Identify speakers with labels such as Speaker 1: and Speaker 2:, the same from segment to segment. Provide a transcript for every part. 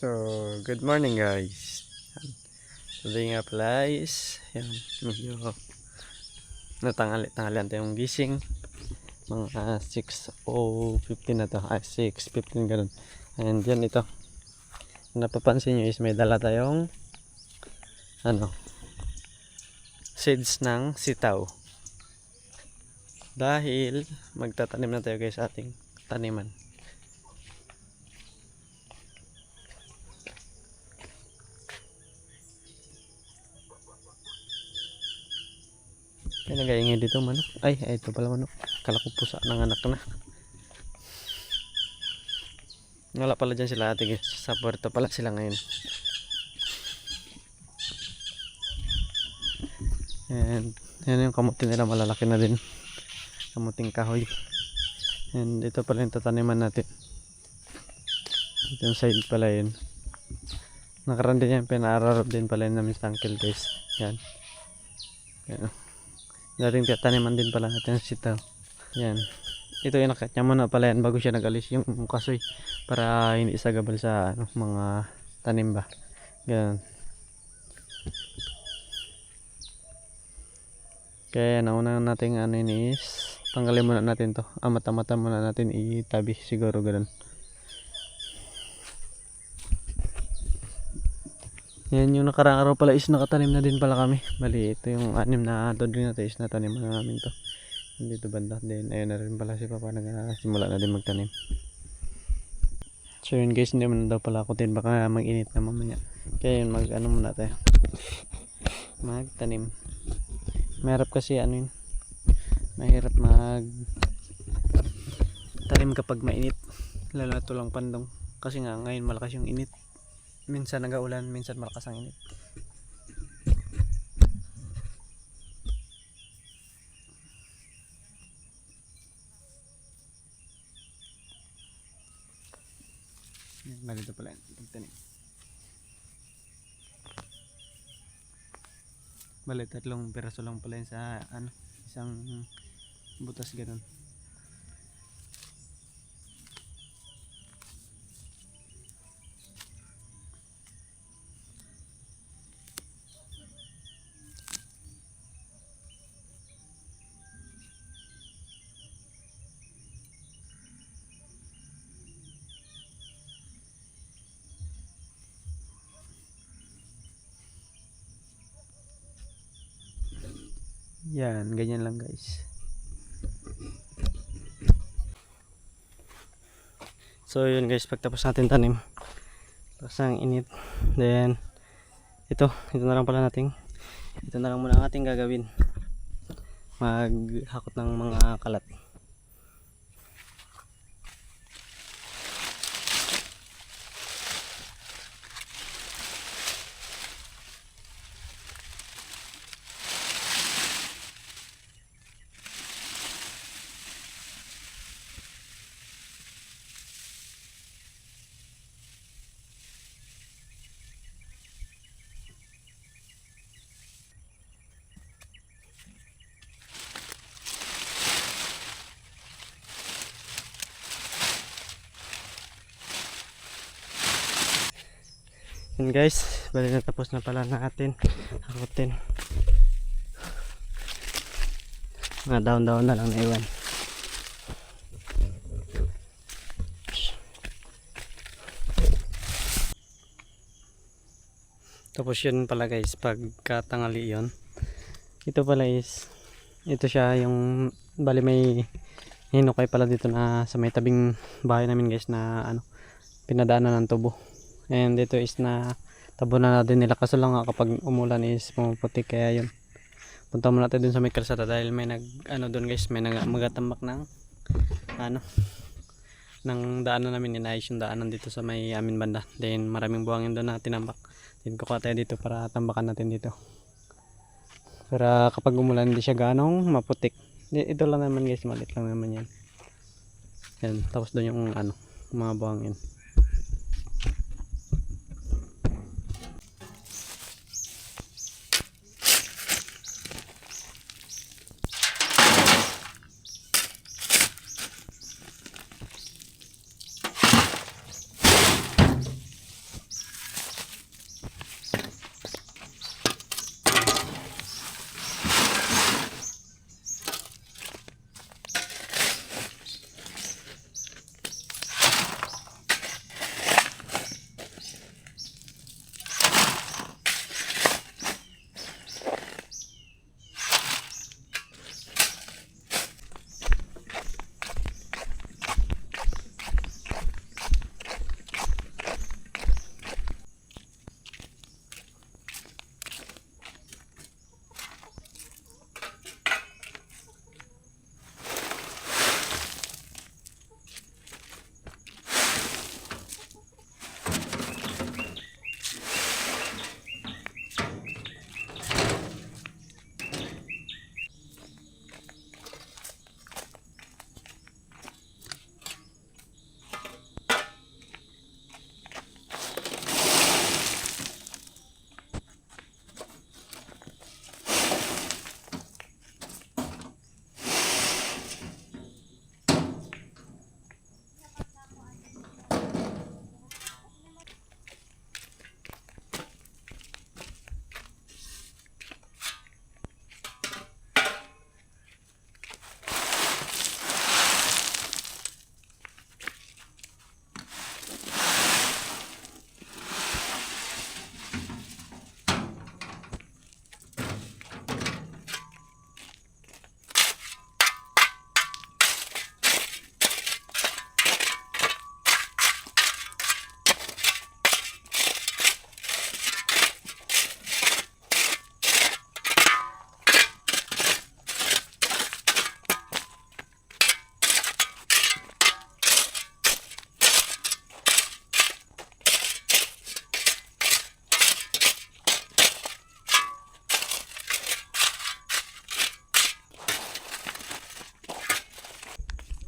Speaker 1: So, good morning guys. Today nga pala is medyo natanghalian tayong gising. Mga 6:15 na to. 6:15 ganun. And yan ito. Napapansin nyo is may dala tayong seeds ng sitaw. Dahil magtatanim na tayo guys sa ating taniman. Kaya nagaingay dito manok. Ay, ito pala manok. Kala ko pusa ng anak na. Wala pala dyan sila ate guys. Sa puerto pala sila ngayon. And yan yung kamutin nila, malalaki na din. Kamuting kahoy. And ito pala yung tataniman natin. Ito yung side pala yun. Nakaraan din yan. Pinaararap din pala yun namin sa uncle guys. Yan. Yan. Dating taniman din pala natin sitaw. Yan. Ito yung nakatya muna pala yan bago siya nag-alis yung kasoy. Para hindi isagabal sa mga tanim ba. Ganun. Kaya nauna natin is tanggalin muna natin to. Mata-mata muna natin itabi siguro ganun. Yan yung nakaraang araw pala is nakatanim na din pala kami. Bali ito yung 6 na dodling natin is natanim na namin to. Dito banda din. Ayun na rin pala si Papa nagsimula na din magtanim. So yun guys, hindi mo na daw pala ako din. Baka mag-init na mamaya. Kaya yun muna tayo. Magtanim. Mahirap kasi yun. Mahirap tanim kapag mainit. Lalo na tulang pandong. Kasi nga ngayon malakas yung init. Minsan nag-aulan, minsan malakas ang init. Malito pala yung pagtanim. Bali, 3 piraso lang pala yun sa isang butas ganun. Yan, ganyan lang guys. So yun guys, pagtapos natin tanim, tapos ang init, then ito na lang pala natin. Ito na lang muna ang ating gagawin. Maghakot ng mga kalat. Yun guys, bali na tapos na pala natin hakutin. Mga daon-daon na lang naiwan. Tapos yun pala guys, pagkatangali yun, ito pala is, ito siya yung, bali may hinukay pala dito na sa may tabing bahay namin guys na pinadaanan ng tubo. And dito is na tabunan na din nila, kaso lang nga kapag umulan is pumuputik. Kaya yun, punta muna natin dun sa may kalsada dahil may doon guys, may magatambak ng ng daanan namin. Inayos yung daanan dito sa may amin banda. Then maraming buhangin doon na tinambak. Then kukuha tayo dito para tambakan natin dito. Para kapag umulan hindi siya ganong maputik. Ito lang naman guys, maliit lang naman yan. Yan, tapos doon yung mga buhangin.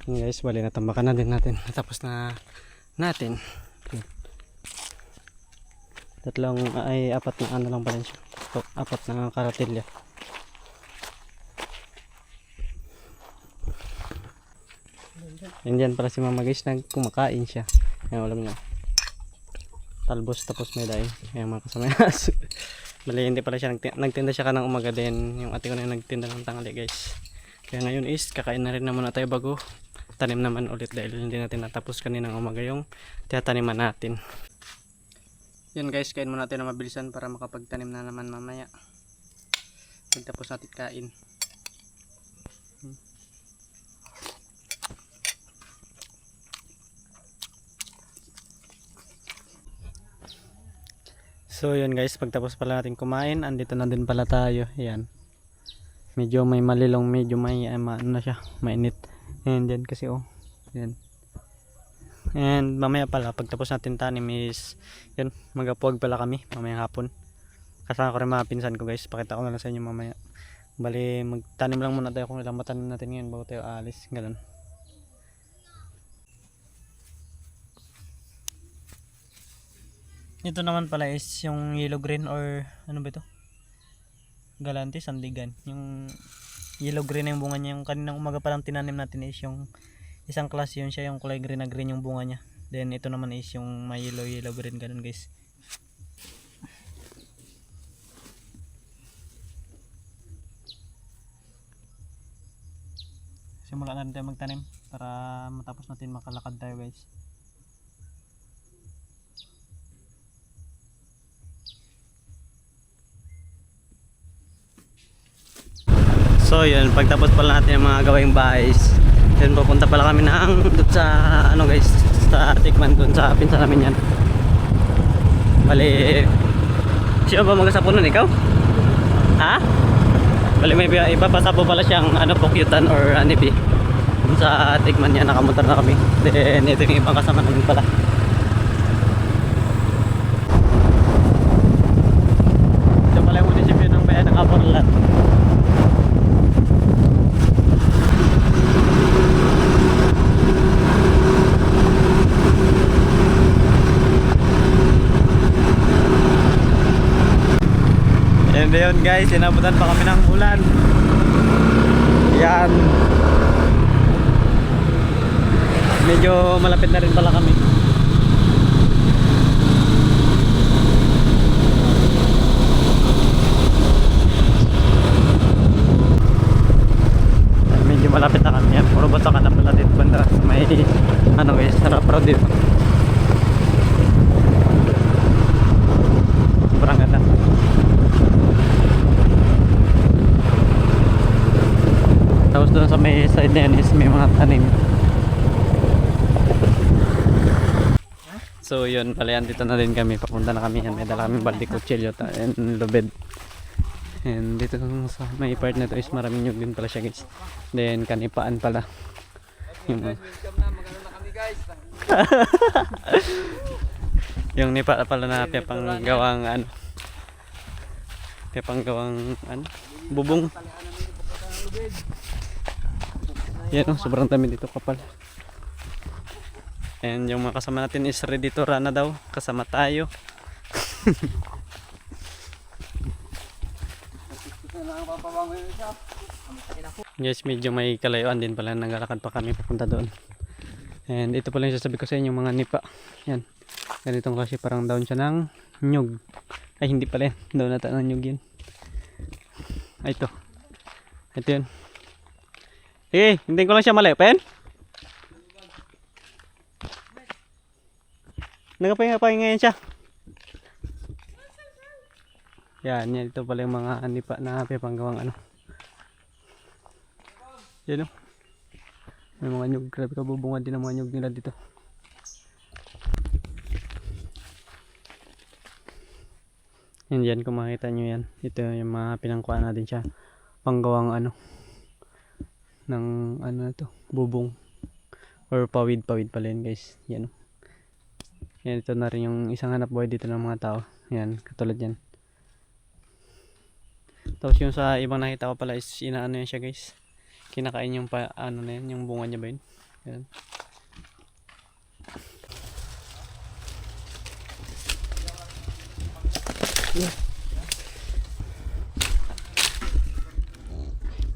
Speaker 2: Yan guys, bali natambakan na din natin. Tapos na natin. Tatlong ay apat na ano lang pala siya. Apat na karatilya. Yan pala si mama guys, kumakain siya. Yan alam niya. Talbos tapos may daing. Yan mga kasama yung aso. Bali hindi pala siya nagtinda siya kanang umaga din. Yung ate ko na yung nagtinda ng tanghali guys. Kaya ngayon is kakain na rin naman na tayo bago tanim naman ulit dahil hindi natin natapos kaninang umaga yung tiyataniman natin. Yan guys, kain muna natin na mabilisan para makapagtanim na naman mamaya. Pagtapos natin kain. So yun guys, pagtapos pala natin kumain, andito na din pala tayo. Yan. Medyo may malilong, medyo may ano na siya, mainit. And yan kasi oh. Yan. And mamaya pala pagtapos natin tanim is yun, magapuwag pala kami mamayang hapon. Kasama ko rin mga pinsan ko guys, pakita ko na lang sa inyo mamaya. Bali magtanim lang muna tayo kung ilang matanim natin ngayon bago tayo aalis, ganun. Ito naman pala is yung yellow green or ano ba ito? Galante, sandigan. Yung yellow green na yung bunga niya. Yung kaninang umaga pa lang tinanim natin is yung isang klase yun siya, yung kulay green na green yung bunga niya. Then ito naman is yung may yellow green ganun guys. Simula na rin tayo magtanim para matapos natin makalakad tayo guys. So yun, pagtapos pala natin yung mga gawaing bahay, yun pupunta pala kami doon sa ano guys, sa Tikman, doon sa pinsan namin yan. Bali, siya ba magasapo nun, ikaw? Ha? Bali may ipapasapo pala siyang ano, pukyutan or anibi. Doon sa Tikman yan, nakamotor na kami. Then ito yung ibang kasama namin pala. Ito pala yung munisipyo ng bayan ng Aporlan. And yun guys, inabutan pa kami ng ulan. Yan. Medyo malapit na rin pala kami. Medyo malapit na kami. Yan, puro bata ka na pala dito banda. May ano guys, sarap raw dito. Sobrang ganda. Tapos doon sa may side na yun is may mga tanim. So yun, pala yan, dito na din kami. Papunta na kami yan. May dala kami balde, kutsilyo and lubid. And dito sa may part na to is maraming nyug din pala siya guys. Then kanipaan pala. Yung yung nipa pala na panggawang ano. Panggawang ano, bubong. Yan oh, sobrang dami dito kapal. And yung mga kasama natin is ready to run na daw. Kasama tayo. Guys, medyo may kalayuan din pala. Naglalakad pa kami papunta doon. And ito pala yung sasabi ko sa inyo mga nipa. Yan. Ganitong kasi parang down siya ng nyug. Ay hindi pala yan. Down nata ng nyug yun. Ay ito. Ito yun. Sige, hindi ko lang siya malipen. Nagapahinga ngayon siya. Yan, yan. Ito pala yung mga nipa na panggawang ano. Yan o. May mga nyug. Grabe kabubungan din ang mga nyug nila dito. Yan, yan kung makita nyo yan. Ito yung mga pinangkuhan natin siya. Panggawang ano. Ng ano na to. Bubong. Or pawid pala yun guys. Yan o. Yan, ito na rin yung isang hanap buhay dito ng mga tao. Yan, katulad yan. Tapos yung sa ibang nakita ko pala is inaano yan siya guys. Kinakain yung ano na yan, yung bunga niya ba yun?
Speaker 1: Yan.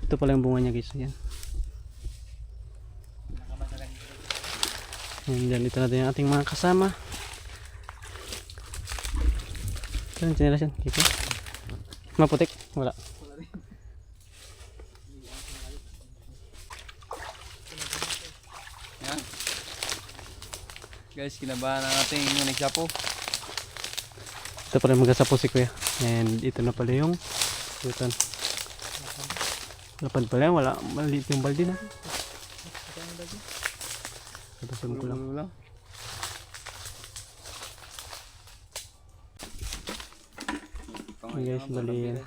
Speaker 2: Ito pala yung bunga niya guys. Yan. Yan, dito natin yung ating mga kasama. Saan chinelas yan? Dito. Maputik? Wala.
Speaker 1: Yan. Guys, kinabahan ang ating nagsapo.
Speaker 2: Ito pala yung magkasapo si Kuya. And ito na pala yung butan. Lapad pala yan. Wala. Maliit yung balde na. Tapasan ko lang. Hey guys, bali yan.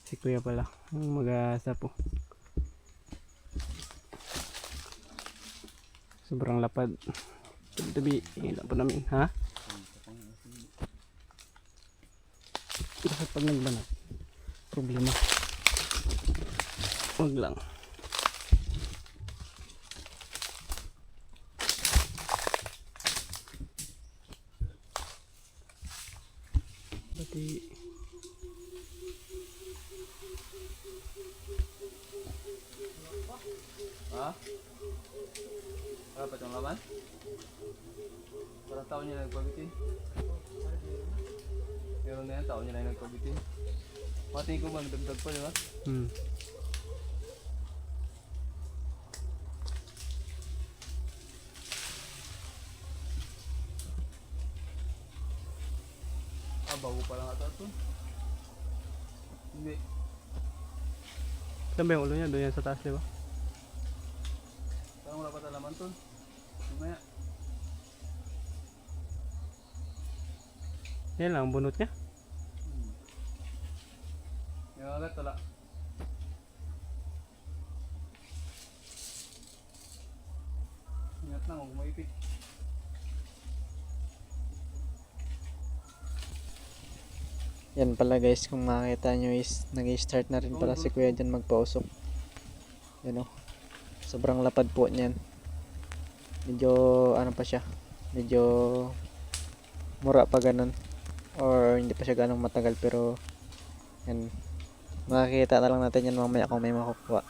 Speaker 2: Si Kuya pala. Yung magkasapo. Sobrang lapad. Tabi-tabi. Lapad namin. Ha? Bakit pag nagbanat? Problema. Huwag lang. Pati
Speaker 1: Ha? Dapat yung laman? Parang tao niya nagpabitin. Meron na yan, tao niya na nagpabitin. Pati ko magdagdag pa, di ba? Bago pa lang ata ito. Hindi.
Speaker 2: saan ba yung ulo niya? Doon yan sa taas, di ba?
Speaker 1: Parang wala pa talaman ito. Mamaya.
Speaker 2: Yan lang ang bunot niya.
Speaker 1: Yung agad wala. Ingat lang, huwag maipit.
Speaker 3: Yan pala guys, kung makikita nyo is nag-start na rin pala si Kuya dyan magpausok. Yan o. Sobrang lapad po niyan. Medyo ano pa siya. Medyo mura pa ganun. Or hindi pa siya ganun matagal, pero yan. Makikita na lang natin yan mamaya kung may makukuha.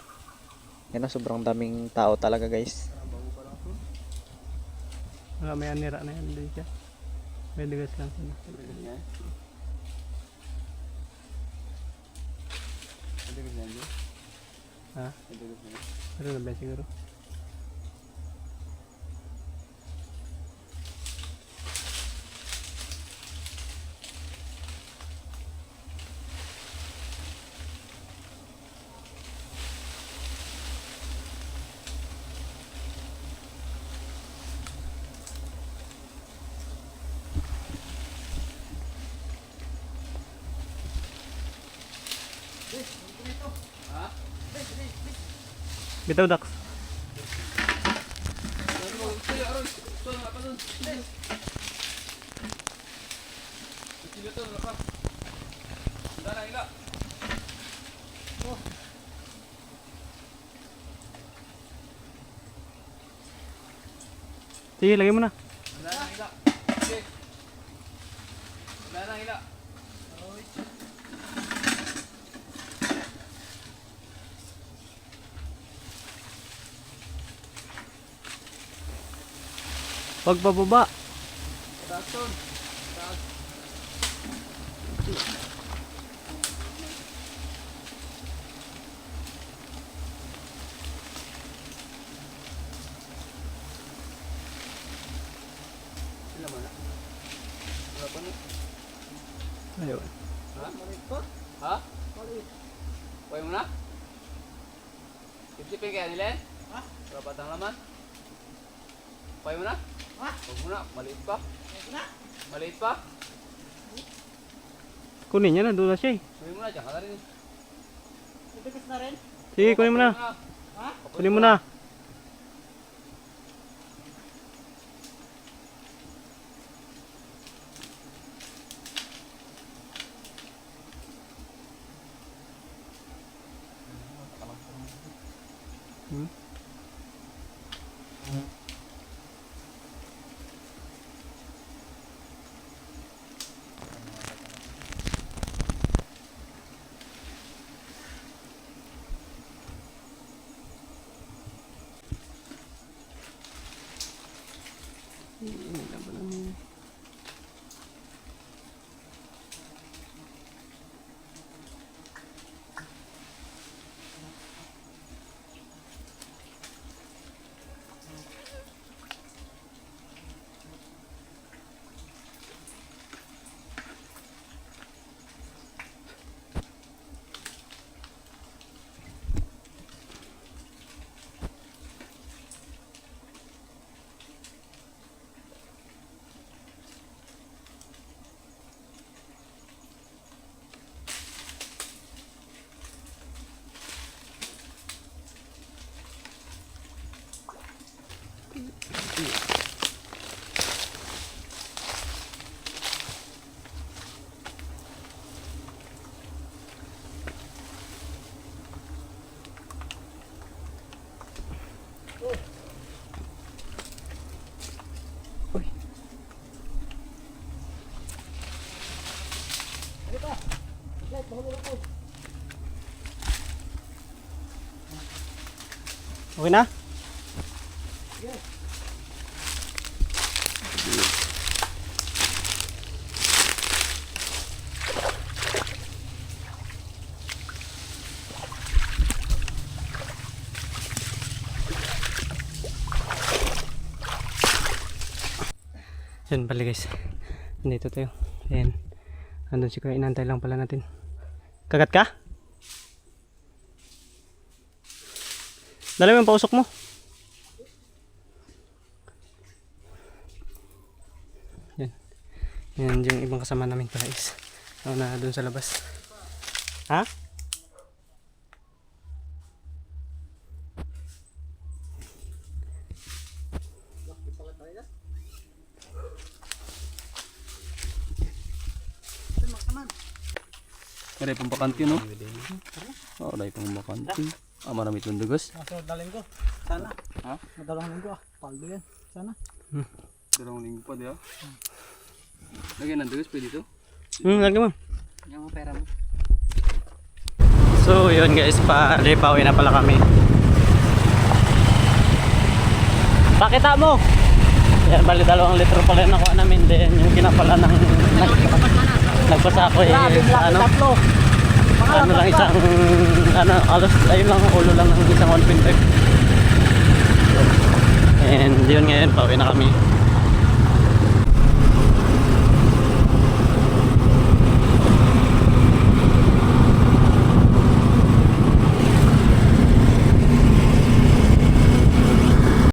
Speaker 3: Yan o, sobrang daming tao talaga guys.
Speaker 1: Bago pa lang ito.
Speaker 2: Wala, may anira na yan. Doon siya. May digas lang.
Speaker 1: Ganyan. Hindi ko siya.
Speaker 2: Ha?
Speaker 1: Hindi ko siya.
Speaker 2: Pero na ba siguro? Bitaw Dax. Sige, lagay mo na. Huwag pababa. Ayun.
Speaker 1: Ha? Pwede mo na? Sipsipin kaya nila eh? Ha? Wala patang laman? Pwede mo na? Ha? Huwag mo na, maliit pa. Maliit pa?
Speaker 2: Kunin niya na, doon na siya eh.
Speaker 1: Pwede mo na, dyan ka na rin.
Speaker 2: Sige, kunin mo na. Kunin mo na. Okay na? Yan pala guys. Nandito tayo. Ayan. Andun si Kuya. Inantay lang pala natin. Kagat ka? Dala mo yung pausok mo. Yan. Yan yung ibang kasama namin pala is. Na dun sa labas. Ha?
Speaker 4: Ada pang bakante no? Oh, ada pang bakante. Ah, marami itong dugas.
Speaker 3: So, dalhin ko. Sana.
Speaker 4: Ha?
Speaker 3: Madalawang linggo ah. Paldo yan. Sana.
Speaker 4: Dalawang linggo pa diya. Lagyan ng dugas pwede to?
Speaker 2: Lagi mo.
Speaker 4: Yung mga pera mo.
Speaker 2: So yun guys, pauwi na pala kami. Pakita mo! Yan, bali 2 litro pala yung nakuha namin. Then yung kinapala ng nagpasako ano lang isang alos ayun lang ulo lang ng isang 1.5. And yun ngayon, pauwi na kami.